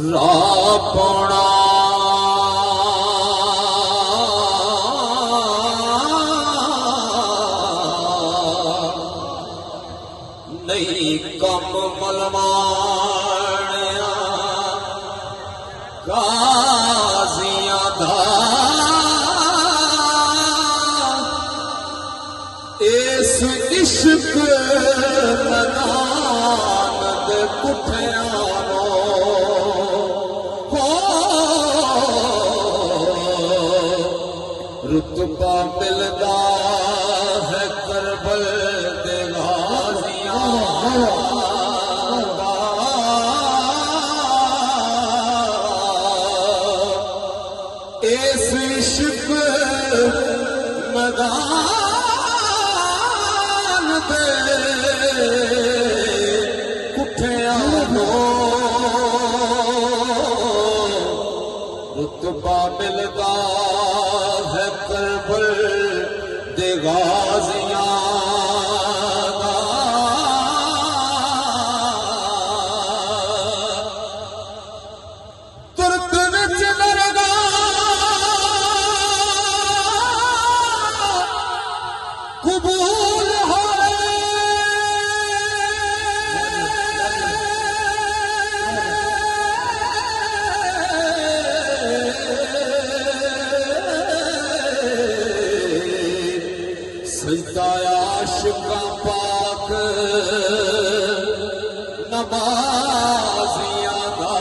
راپنا نہیں کم ملوانیا قاضیاں دا اس عشق مدان دے پٹھیاں رتبہ ملدا ہے کربل دے غازیاں دا اس عشق میدان دے کٹھیاں رتبہ ملدا کربل دے غازیاں دا ترک وچ درگاہ قبول ہوئے سجدہ عاشقاں پاک نمازیاں دا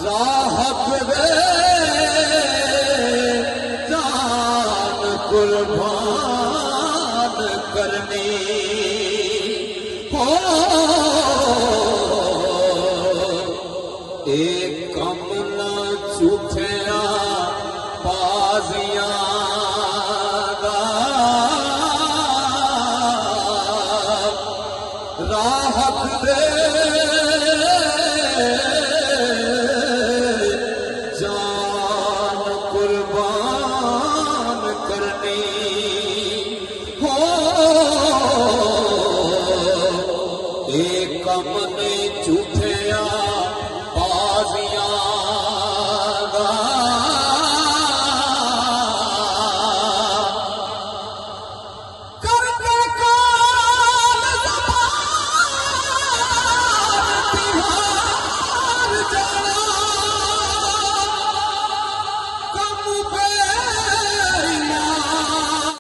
راحت دے جان قربان کرنی ہو ایک کم نہ چھوٹیا بازیاں دا راحت دے جان قربان کرنی